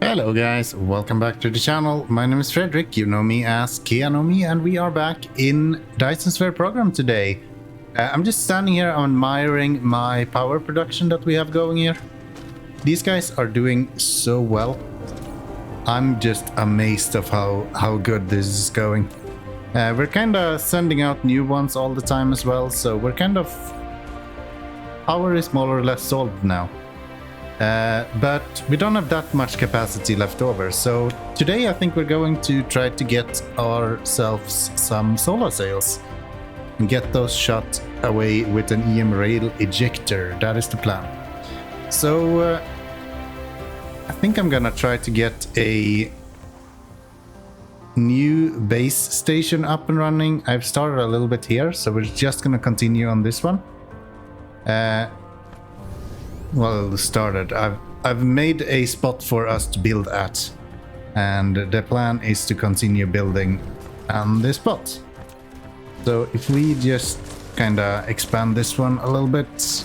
Hello guys, welcome back to the channel. My name is Frederick, you know me as Keanomy, and we are back in Dyson Sphere Program today. I'm just standing here admiring my power production that we have going here. These guys are doing so well. I'm just amazed of how good this is going. We're kind of sending out new ones all the time as well, so we're kind of... Power is more or less solved now. But we don't have that much capacity left over, so today I think we're going to try to get ourselves some solar sails and get those shot away with an EM rail ejector. That is the plan. So I think I'm gonna try to get a new base station up and running. I've started a little bit here, so we're just gonna continue on this one. Well, started. I've made a spot for us to build at, and the plan is to continue building on this spot. So if we just kind of expand this one a little bit,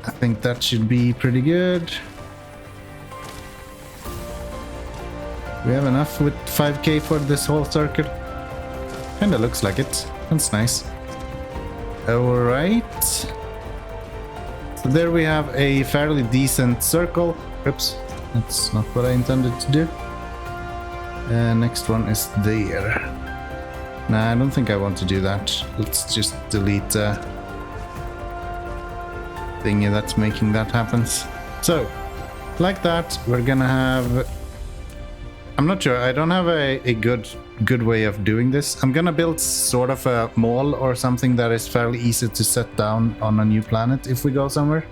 I think that should be pretty good. We have enough with 5k for this whole circuit. Kinda looks like it. That's nice. Alright. So there we have a fairly decent circle. Oops, that's not what I intended to do. Next one is there. Nah, I don't think I want to do that. Let's just delete the thingy that's making that happen. So, like that, we're gonna have... I'm not sure, I don't have a good way of doing this. I'm gonna build sort of a mall or something that is fairly easy to set down on a new planet if we go somewhere.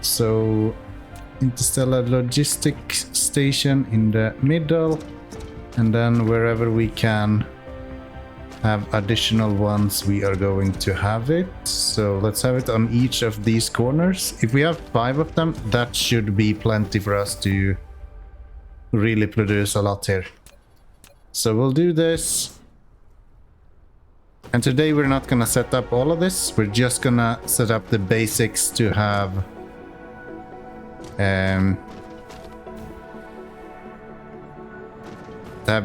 So interstellar logistics station in the middle, and then wherever we can have additional ones we are going to have it. So let's have it on each of these corners. If we have 5 of them, that should be plenty for us to really produce a lot here. So we'll do this. And today we're not gonna set up all of this. We're just gonna set up the basics to have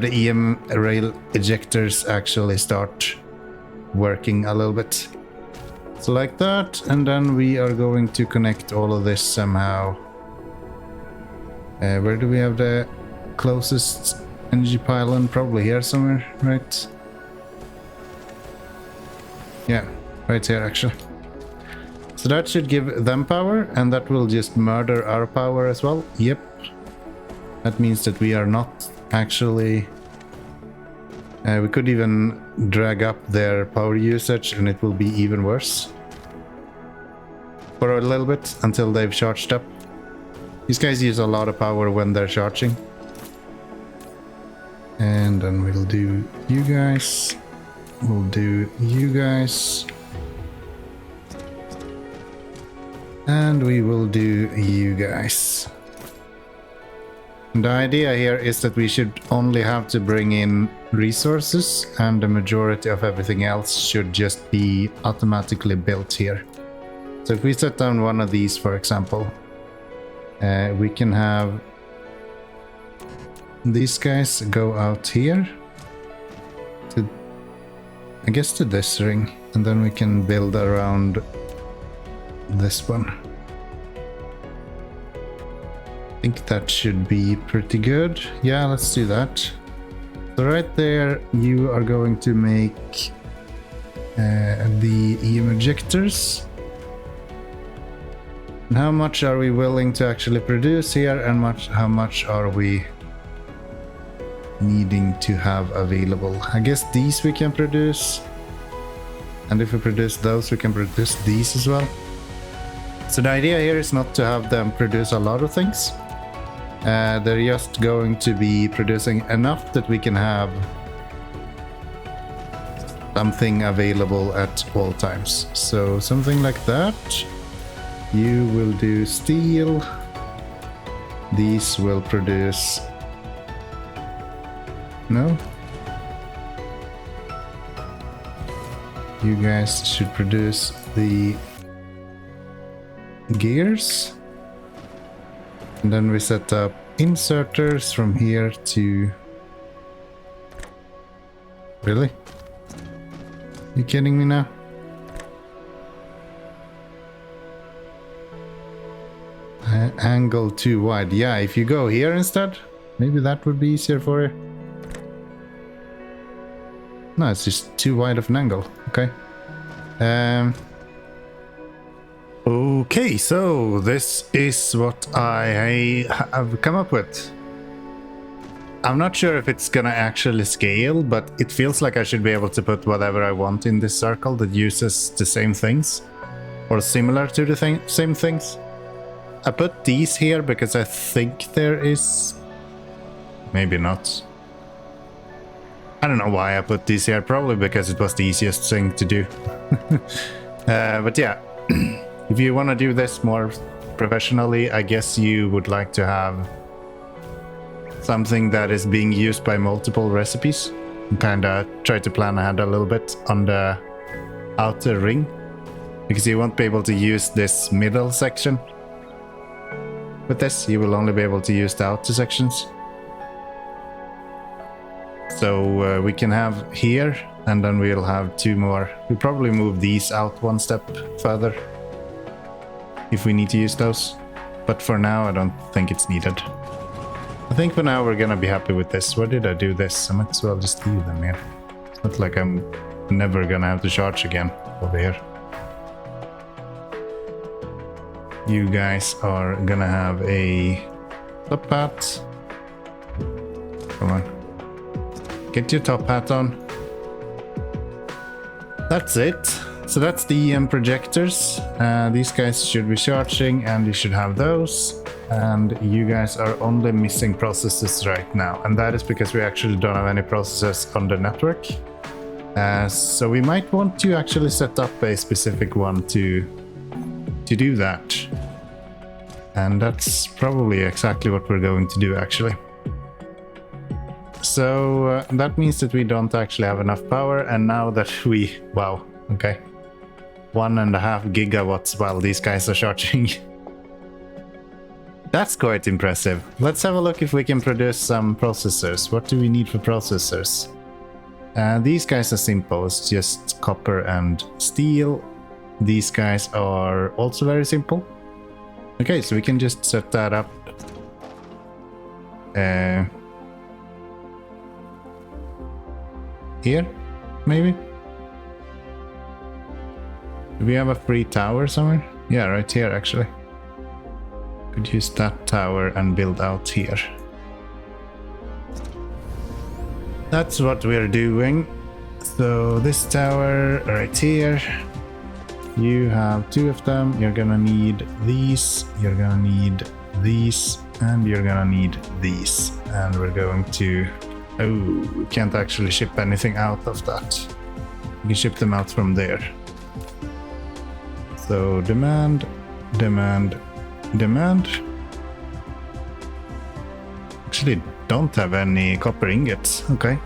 the EM rail ejectors actually start working a little bit. So like that, and then we are going to connect all of this somehow. Where do we have the closest energy pylon? Probably here somewhere, right? Yeah, right here actually. So that should give them power, and that will just murder our power as well. Yep. That means that we are not actually... we could even drag up their power usage and it will be even worse. For a little bit, until they've charged up. These guys use a lot of power when they're charging. And then we'll do you guys. We'll do you guys. And we will do you guys. And the idea here is that we should only have to bring in resources, and the majority of everything else should just be automatically built here. So if we set down one of these, for example, we can have these guys go out here to, I guess, to this ring, and then we can build around this one. I think that should be pretty good. Yeah, let's do that. So right there, you are going to make the EM ejectors. And how much are we willing to actually produce here, and how much are we needing to have available? I guess these we can produce, and if we produce those, we can produce these as well. So the idea here is not to have them produce a lot of things. They're just going to be producing enough that we can have something available at all times. So something like that. You will do steel. These will produce... No? You guys should produce the gears. And then we set up inserters from here to... Really? You kidding me now? Angle too wide. Yeah, if you go here instead, maybe that would be easier for you. No, it's just too wide of an angle. Okay. Okay, so this is what I have come up with. I'm not sure if it's gonna actually scale, but it feels like I should be able to put whatever I want in this circle that uses the same things or similar to the same things. I put these here because I think there is... Maybe not. I don't know why I put these here, probably because it was the easiest thing to do. But yeah, if you want to do this more professionally, I guess you would like to have something that is being used by multiple recipes. Kind of try to plan ahead a little bit on the outer ring, because you won't be able to use this middle section. With this, you will only be able to use the outer sections. So we can have here, and then we'll have two more. We'll probably move these out one step further if we need to use those. But for now, I don't think it's needed. I think for now we're gonna be happy with this. Where did I do this? I might as well just leave them here. It's not like I'm never gonna have to charge again over here. You guys are gonna have a top hat. Come on. Get your top hat on. That's it. So that's the EM projectors. These guys should be charging, and you should have those. And you guys are only missing processors right now. And that is because we actually don't have any processors on the network. So we might want to actually set up a specific one to do that. And that's probably exactly what we're going to do, actually. So that means that we don't actually have enough power, and now that we... Wow, okay. 1.5 gigawatts while these guys are charging. That's quite impressive. Let's have a look if we can produce some processors. What do we need for processors? These guys are simple, it's just copper and steel. These guys are also very simple. Okay, so we can just set that up. Here, maybe? Do we have a free tower somewhere? Yeah, right here actually. Could use that tower and build out here. That's what we're doing. So this tower right here. You have two of them. You're gonna need these. You're gonna need these. And you're gonna need these. And we're going to... Oh, we can't actually ship anything out of that. We can ship them out from there. So demand, demand, demand. Actually don't have any copper ingots. Okay.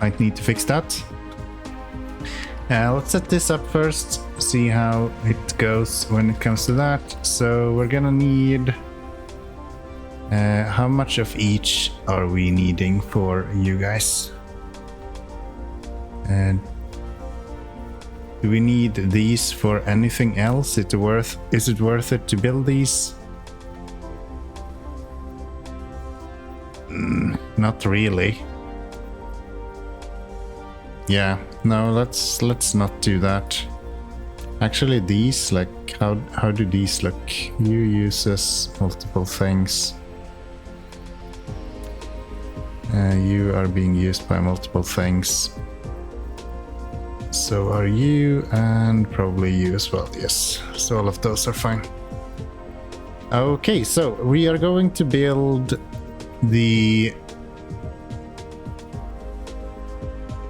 Might need to fix that. Let's set this up first. See how it goes when it comes to that. So we're gonna need... how much of each are we needing for you guys? And do we need these for anything else? Is it worth it to build these? Not really. Yeah, no, let's not do that. Actually, these, like, how do these look? You uses multiple things. You are being used by multiple things. So are you, and probably you as well, yes. So all of those are fine. Okay, so we are going to build the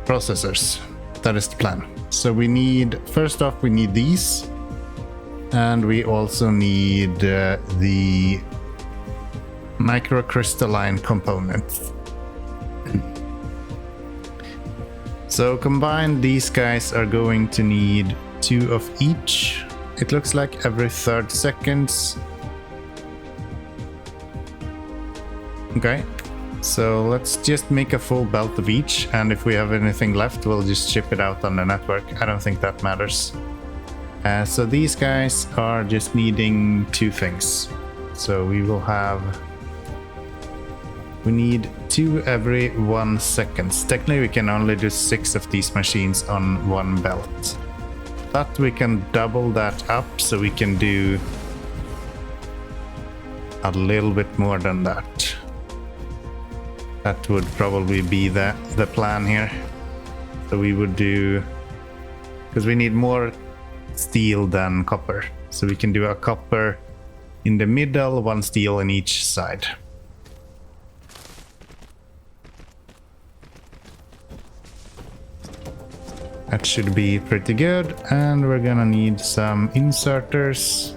processors. That is the plan. So we need, first off, we need these. And we also need the microcrystalline components. So combined, these guys are going to need 2 of each. It looks like every 30 seconds. Okay, so let's just make a full belt of each, and if we have anything left, we'll just ship it out on the network. I don't think that matters. So these guys are just needing 2 things. So we need 2 every 1 second. Technically we can only do 6 of these machines on 1 belt. But we can double that up, so we can do a little bit more than that. That would probably be the plan here. So we would do, because we need more steel than copper. So we can do a copper in the middle, 1 steel in each side. That should be pretty good, and we're gonna need some inserters.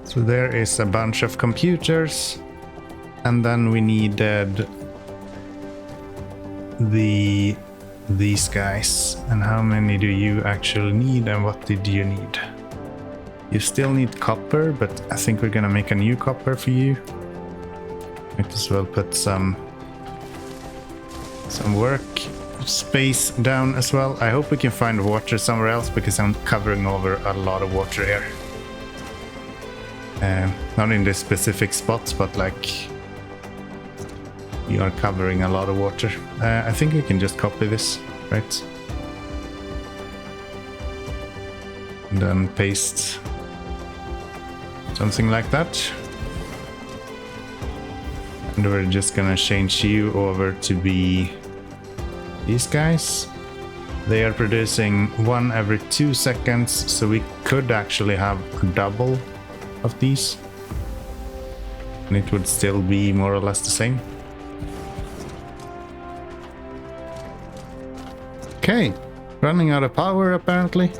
So there is a bunch of computers, and then we needed these guys. And how many do you actually need, and what did you need? You still need copper, but I think we're gonna make a new copper for you. Might as well put some work space down as well. I hope we can find water somewhere else, because I'm covering over a lot of water here. Not in this specific spots, but like we are covering a lot of water. I think we can just copy this, right? And then paste something like that. And we're just gonna change you over to be these guys. They are producing 1 every 2 seconds, so we could actually have a double of these, and it would still be more or less the same. Okay, running out of power apparently.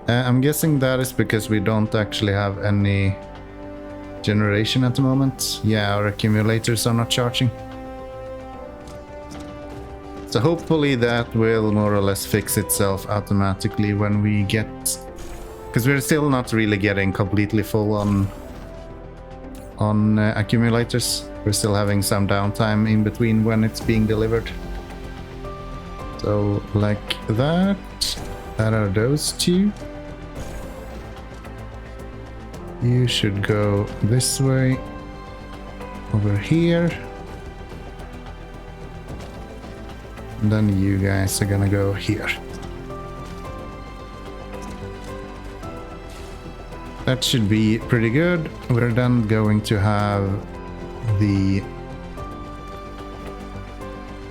I'm guessing that is because we don't actually have any generation at the moment. Yeah, our accumulators are not charging. So hopefully that will more or less fix itself automatically when we get... Because we're still not really getting completely full on accumulators. We're still having some downtime in between when it's being delivered. So like that. That are those 2. You should go this way, over here. And then you guys are gonna go here. That should be pretty good. We're then going to have the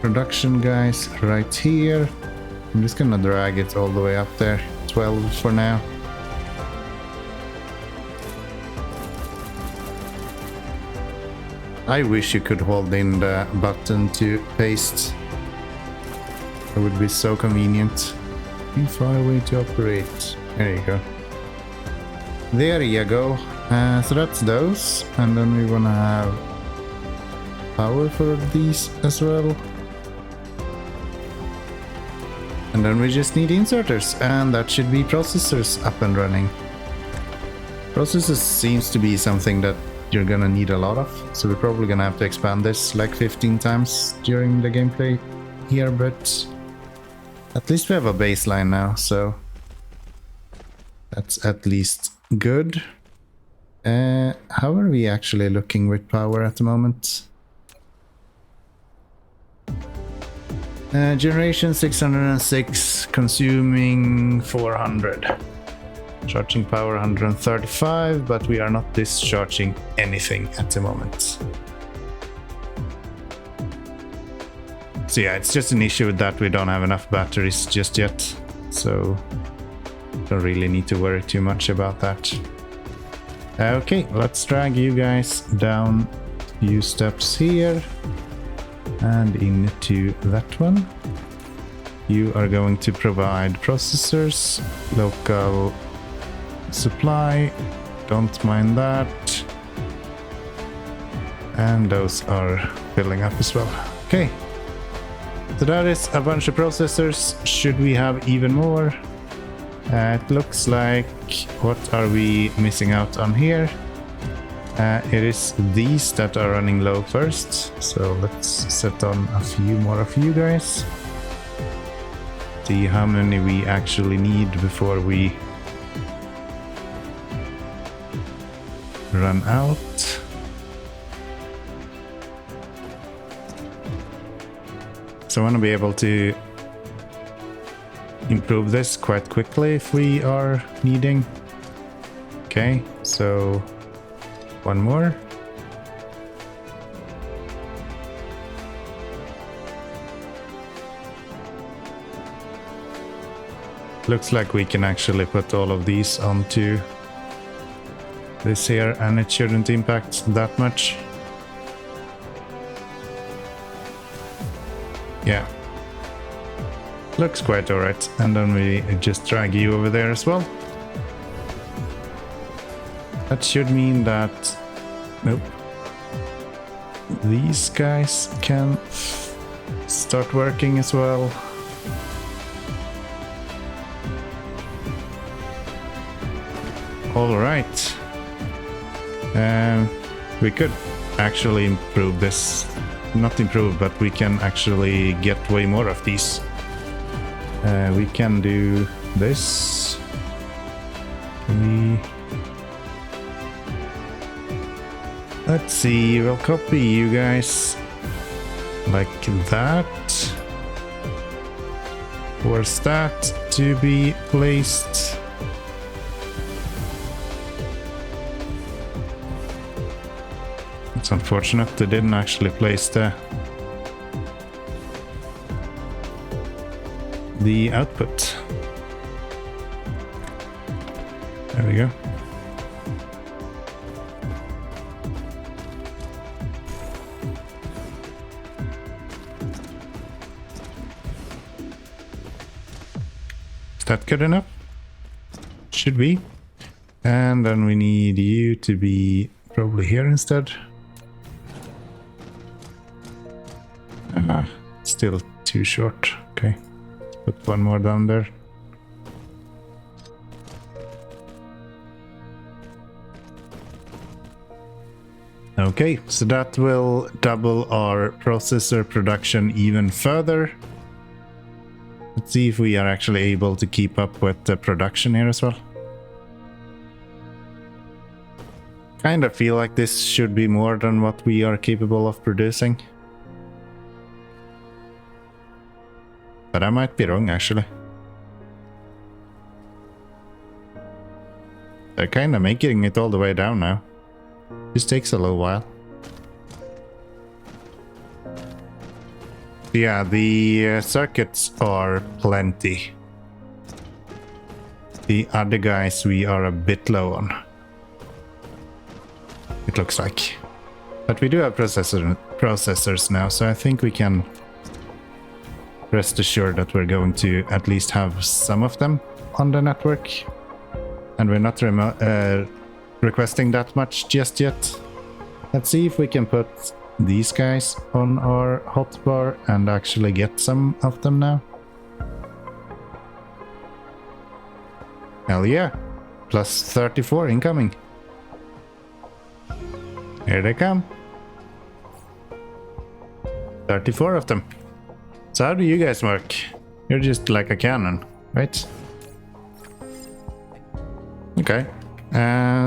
production guys right here. I'm just gonna drag it all the way up there. 12 for now. I wish you could hold in the button to paste. It would be so convenient. Too far away to operate. There you go. There you go. So that's those. And then we wanna have power for these as well. And then we just need inserters, and that should be processors up and running. Processors seems to be something that you're gonna need a lot of, so we're probably gonna have to expand this like 15 times during the gameplay here, but at least we have a baseline now, so that's at least good. How are we actually looking with power at the moment? Generation 606, consuming 400. Charging power 135, but we are not discharging anything at the moment. So yeah, it's just an issue that we don't have enough batteries just yet. So don't really need to worry too much about that. Okay, let's drag you guys down a few steps here and into that one. You are going to provide processors, local supply, don't mind that. And those are filling up as well. Okay, so that is a bunch of processors. Should we have even more? It looks like, what are we missing out on here? It is these that are running low first, so let's set on a few more of you guys. See how many we actually need before we run out. So I want to be able to improve this quite quickly if we are needing. Okay, so one more. Looks like we can actually put all of these onto this here and it shouldn't impact that much. Yeah. Looks quite alright. And then we just drag you over there as well. That should mean that... Nope. These guys can start working as well. Alright. We could actually improve this. Not improve, but we can actually get way more of these. We can do this. Let's see, we'll copy you guys like that. Force that to be placed. It's unfortunate they didn't actually place the output. There we go. Is that good enough? Should be. And then we need you to be probably here instead. Still too short. Okay. Let's put one more down there. Okay, so that will double our processor production even further. Let's see if we are actually able to keep up with the production here as well. Kind of feel like this should be more than what we are capable of producing. But I might be wrong, actually. They're kind of making it all the way down now. This takes a little while. Yeah, the circuits are plenty. The other guys we are a bit low on. It looks like. But we do have processors now, so I think we can rest assured that we're going to at least have some of them on the network. And we're not requesting that much just yet. Let's see if we can put these guys on our hotbar and actually get some of them now. Hell yeah. Plus 34 incoming. Here they come. 34 of them. So how do you guys work? You're just like a cannon, right? Okay.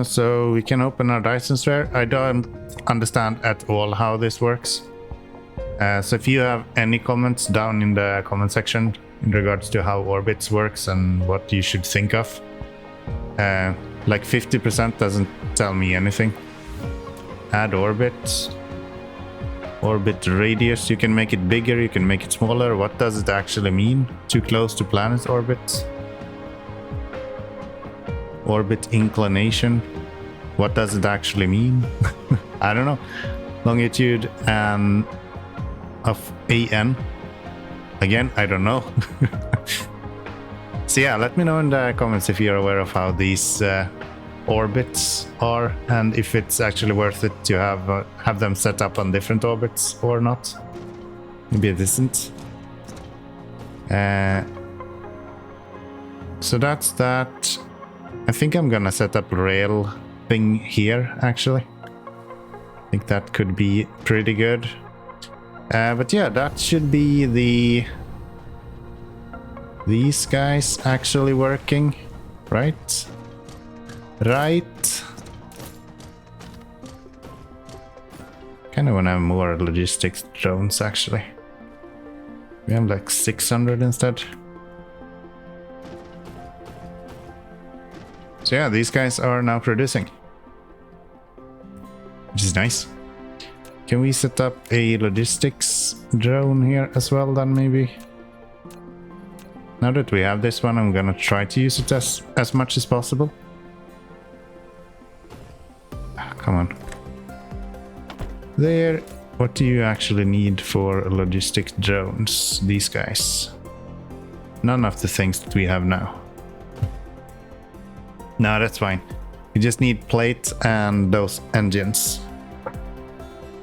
So we can open our Dyson Sphere. I don't understand at all how this works. So if you have any comments down in the comment section in regards to how orbits works and what you should think of. Like 50% doesn't tell me anything. Add orbit. Orbit radius, you can make it bigger, you can make it smaller. What does it actually mean? Too close to planet orbit. Orbit inclination. What does it actually mean? I don't know. Longitude of AN. Again, I don't know. So yeah, let me know in the comments if you're aware of how these orbits are and if it's actually worth it to have them set up on different orbits or not. Maybe it isn't. So that's that. I think I'm gonna set up rail thing here actually. think that could be pretty good. But yeah, that should be these guys actually working, right? Right. Kind of want to have more logistics drones actually. We have like 600 instead. So yeah, these guys are now producing, which is nice. Can we set up a logistics drone here as well then maybe? Now that we have this one, I'm gonna try to use it as much as possible. Come on. There. What do you actually need for logistic drones? These guys. None of the things that we have now. No, that's fine. We just need plate and those engines.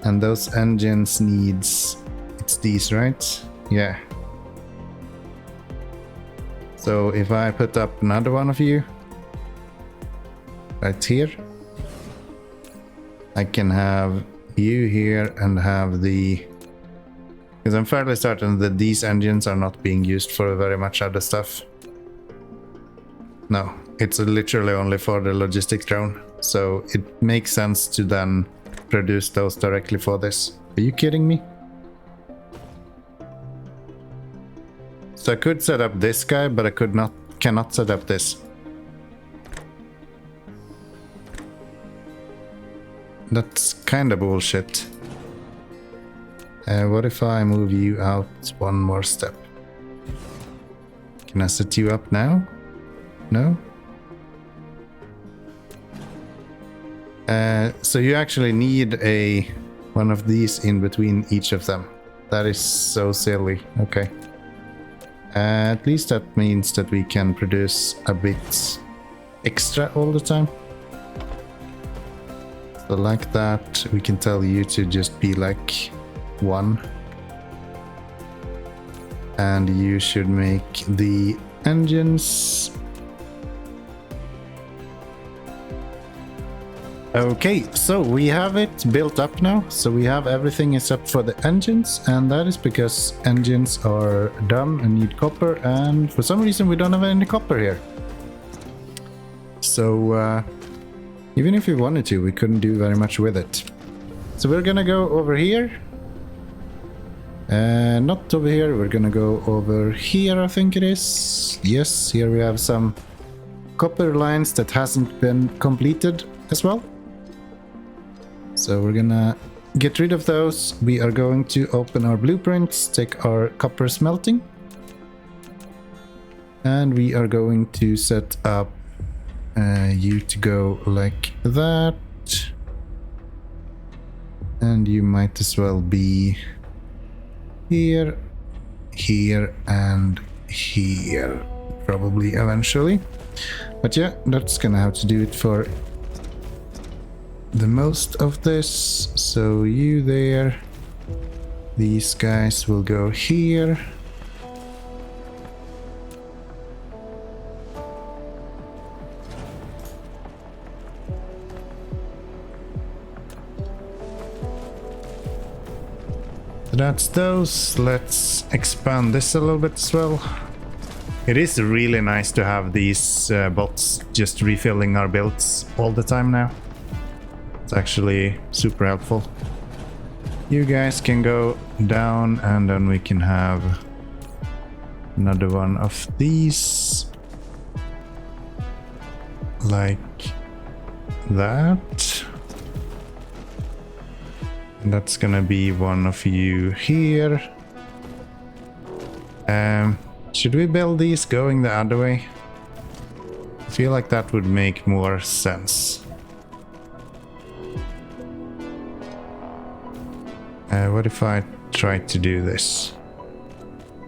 And those engines needs... It's these, right? Yeah. So if I put up another one of you right here, I can have you here and have the... Because I'm fairly certain that these engines are not being used for very much other stuff. No, it's literally only for the logistics drone. So it makes sense to then produce those directly for this. Are you kidding me? So I could set up this guy, but I cannot set up this. That's kind of bullshit. What if I move you out one more step? Can I set you up now? No? So you actually need one of these in between each of them. That is so silly. Okay. At least that means that we can produce a bit extra all the time. So like that, we can tell you to just be like 1. And you should make the engines. Okay, so we have it built up now. So we have everything except for the engines, and that is because engines are dumb and need copper, and for some reason we don't have any copper here. So even if we wanted to, we couldn't do very much with it. So we're gonna go over here. Not over here, we're gonna go over here, I think it is. Yes, here we have some copper lines that hasn't been completed as well. So we're gonna get rid of those. We are going to open our blueprints, take our copper smelting. And we are going to set up you to go like that. And you might as well be here, here, and here, probably eventually. But yeah, that's gonna have to do it for the most of this. So you there, these guys will go here. That's those. Let's expand this a little bit as well. It is really nice to have these bots just refilling our builds all the time now. It's actually super helpful. You guys can go down, and then we can have another one of these. Like that. And that's gonna be one of you here. Should we build these going the other way? I feel like that would make more sense. What if I try to do this?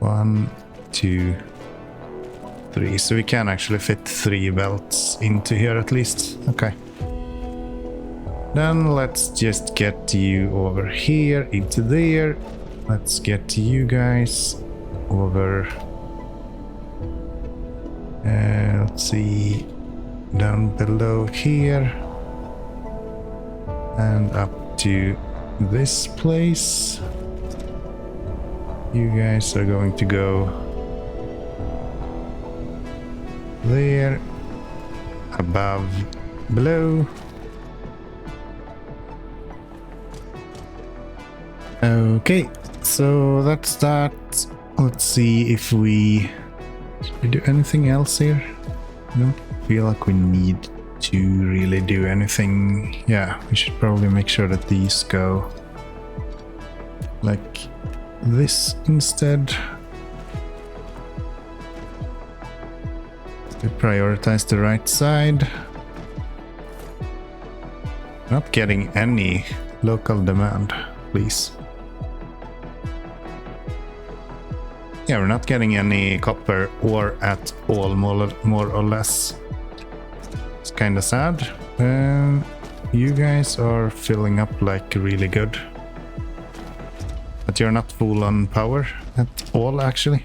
1, 2, 3. So we can actually fit 3 belts into here at least. Okay. Then let's just get you over here into there. Let's get you guys over. Let's see, down below here. And up to this place. You guys are going to go there, above, below. Okay, so that's that. Let's see if we do anything else here. I don't feel like we need to really do anything. Yeah, we should probably make sure that these go like this instead. To prioritize the right side. Not getting any local demand, please. Yeah, we're not getting any copper ore at all, more or less. It's kind of sad. You guys are filling up like really good. But you're not full on power at all, actually.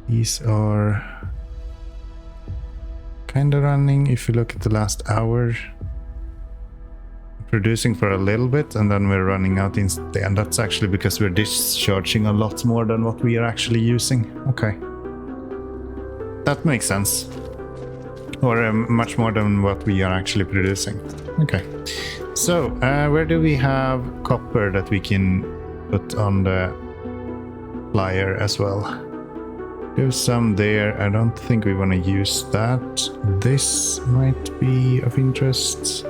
These are kind of running. If you look at the last hour, producing for a little bit and then we're running out instantly, and that's actually because we're discharging a lot more than what we are actually using. Okay, that makes sense. Or much more than what we are actually producing. Okay, so where do we have copper that we can put on the flyer as well? There's some there. I don't think we want to use that. This might be of interest.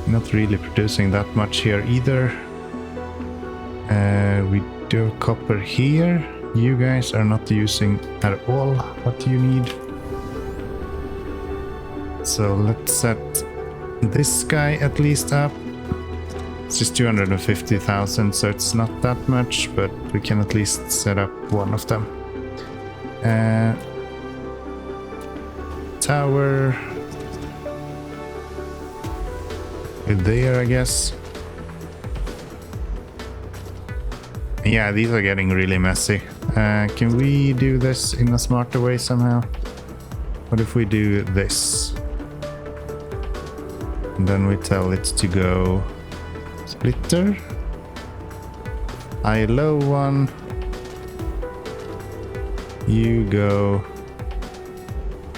Not really producing that much here either. We do copper here. You guys are not using at all what you need. So let's set this guy at least up. It's just 250,000, so it's not that much, but we can at least set up one of them. Tower. There, I guess. Yeah, these are getting really messy. Can we do this in a smarter way somehow? What if we do this? And then we tell it to go splitter. High low one. You go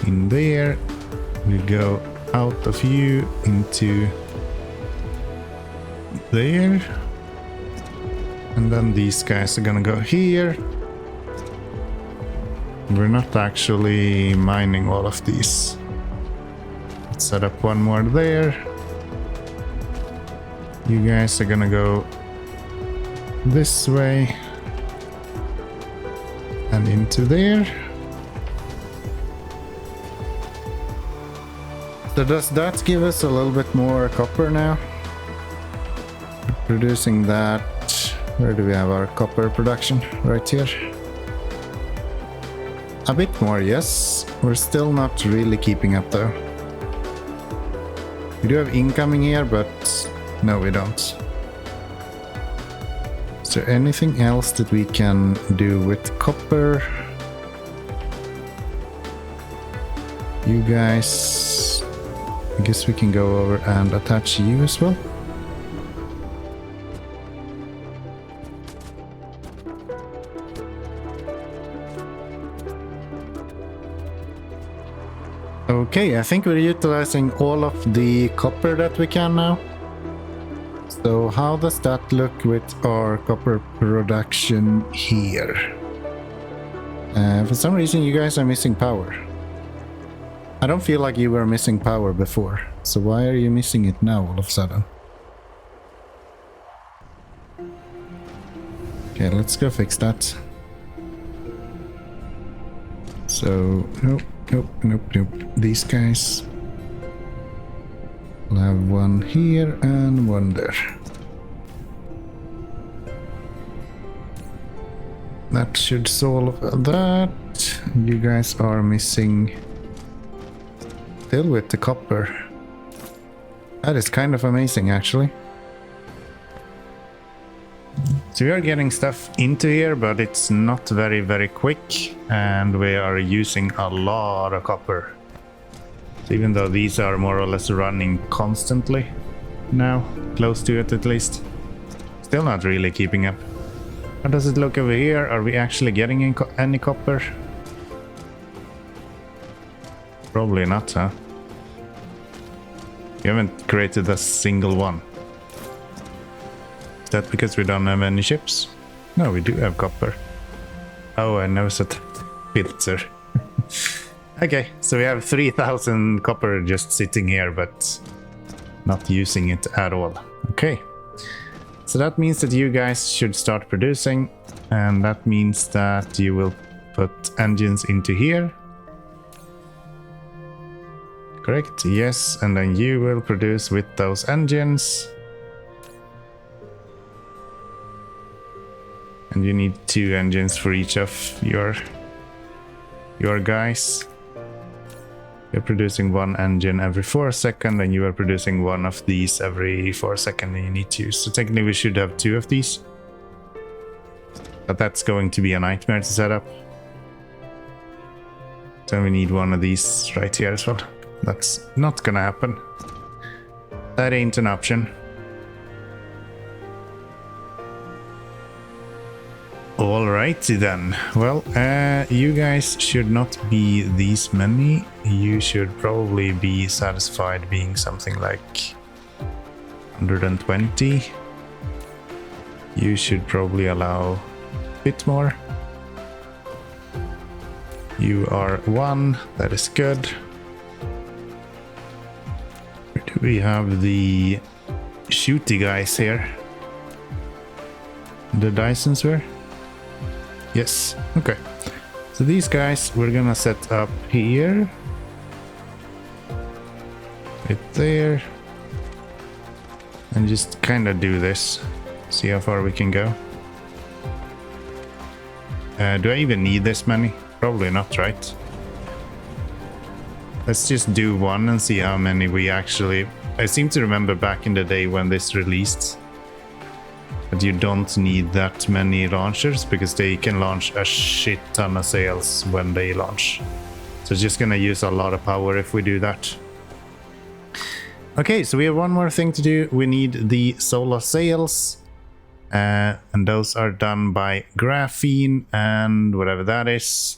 in there. We go out of you into there, and then these guys are gonna go here. We're not actually mining all of these. Let's set up one more there. You guys are gonna go this way and into there. So does that give us a little bit more copper now? Producing that. Where do we have our copper production? Right here. A bit more, yes. We're still not really keeping up though. We do have incoming here, but no, we don't. Is there anything else that we can do with copper? You guys, I guess we can go over and attach you as well. Okay, I think we're utilizing all of the copper that we can now. So how does that look with our copper production here? For some reason you guys are missing power. I don't feel like you were missing power before. So why are you missing it now all of a sudden? Okay, let's go fix that. So, nope. These guys. We'll have one here and one there. That should solve that. You guys are missing still with the copper. That is kind of amazing, actually. So we are getting stuff into here, but it's not very quick, and we are using a lot of copper. So even though these are more or less running constantly now, close to it at least, still not really keeping up. How does it look over here? Are we actually getting any copper? Probably not, huh? We haven't created a single one. Is that because we don't have any ships? No, we do have copper. Oh, I never set filter. Okay, so we have 3000 copper just sitting here, but not using it at all. Okay, so that means that you guys should start producing, and that means that you will put engines into here. Correct, yes, and then you will produce with those engines. And you need 2 engines for each of your guys. You're producing 1 engine every 4 seconds, and you are producing 1 of these every 4 seconds, and you need 2. So technically we should have 2 of these. But that's going to be a nightmare to set up. So we need 1 of these right here as well. That's not gonna happen. That ain't an option. Alrighty then. Well, you guys should not be these many. You should probably be satisfied being something like 120. You should probably allow a bit more. You are 1. That is good. Where do we have the shooty guys here? The Dyson Sphere? Yes, okay. So these guys we're gonna set up here. Right there. And just kind of do this. See how far we can go. Do I even need this many? Probably not, right? Let's just do 1 and see how many we actually... I seem to remember back in the day when this released that you don't need that many launchers because they can launch a shit ton of sails when they launch. So it's just gonna use a lot of power if we do that. Okay, so we have 1 more thing to do. We need the solar sails. And those are done by graphene and whatever that is.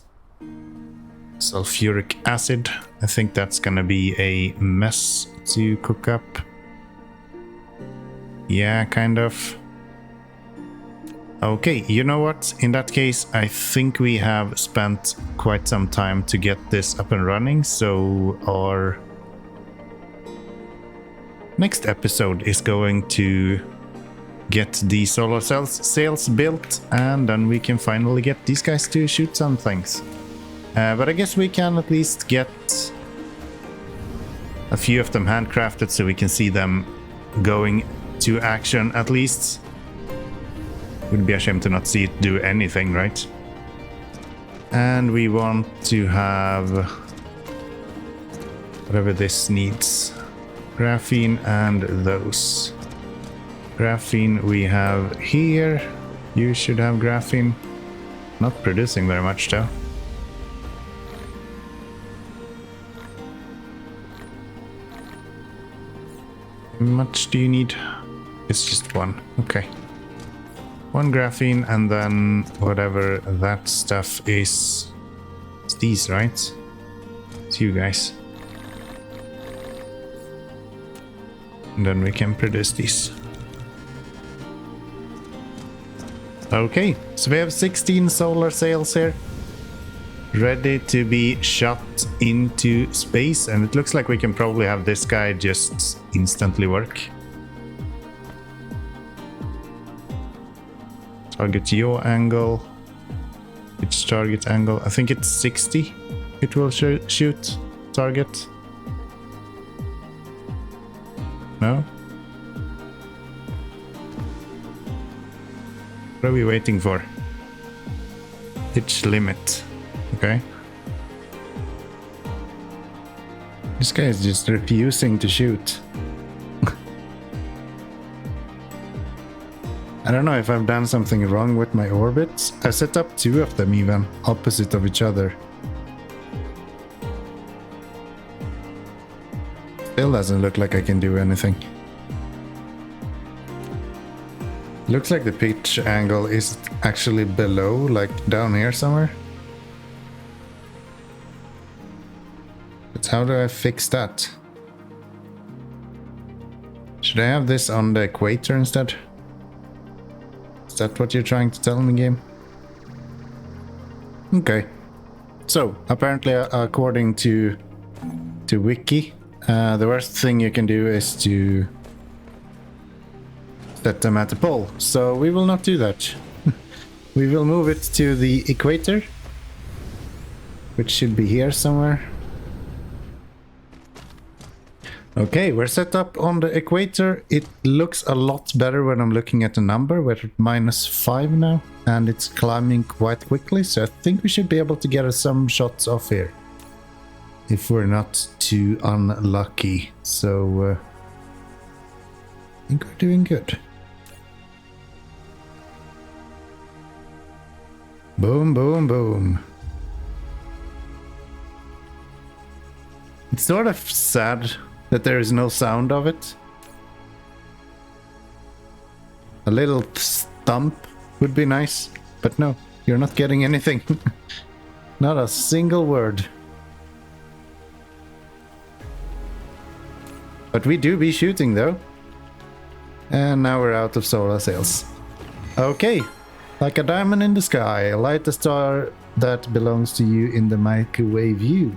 Sulfuric acid. I think that's gonna be a mess to cook up. Yeah, kind of. Okay, you know what? In that case, I think we have spent quite some time to get this up and running, so our next episode is going to get the solar sails built, and then we can finally get these guys to shoot some things. But I guess we can at least get a few of them handcrafted so we can see them going to action at least. Would be a shame to not see it do anything, right? And we want to have whatever this needs. Graphene and those. Graphene we have here. You should have graphene. Not producing very much though. How much do you need? It's just 1. Okay. 1 graphene, and then whatever that stuff is. It's these, right? It's you guys. And then we can produce these. Okay, so we have 16 solar sails here. Ready to be shot into space, and it looks like we can probably have this guy just instantly work. Target your angle. Which target angle? I think it's 60. It will shoot target. No? What are we waiting for? Pitch limit. Okay. This guy is just refusing to shoot. I don't know if I've done something wrong with my orbits. I set up 2 of them even, opposite of each other. Still doesn't look like I can do anything. Looks like the pitch angle is actually below, like down here somewhere. But how do I fix that? Should I have this on the equator instead? Is that what you're trying to tell me, game? Okay. So, apparently, according to Wiki, the worst thing you can do is to set them at the pole. So we will not do that. We will move it to the equator, which should be here somewhere. Okay, we're set up on the equator. It looks a lot better when I'm looking at the number. We're at -5 now, and it's climbing quite quickly, so I think we should be able to get some shots off here. If we're not too unlucky. So, I think we're doing good. Boom, boom, boom. It's sort of sad that there is no sound of it. A little stump would be nice, but no, you're not getting anything. Not a single word. But we do be shooting though. And now we're out of solar sails. Okay, like a diamond in the sky, light the star that belongs to you in the microwave view.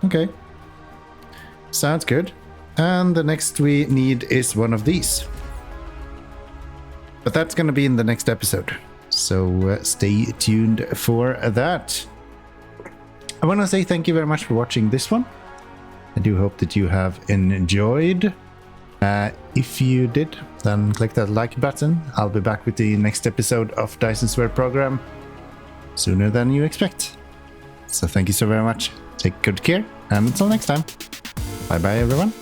Okay. Sounds good. And the next we need is one of these. But that's going to be in the next episode. So stay tuned for that. I want to say thank you very much for watching this one. I do hope that you have enjoyed. If you did, then click that like button. I'll be back with the next episode of Dyson Sphere Program sooner than you expect. So thank you so very much. Take good care, and until next time. Bye bye everyone.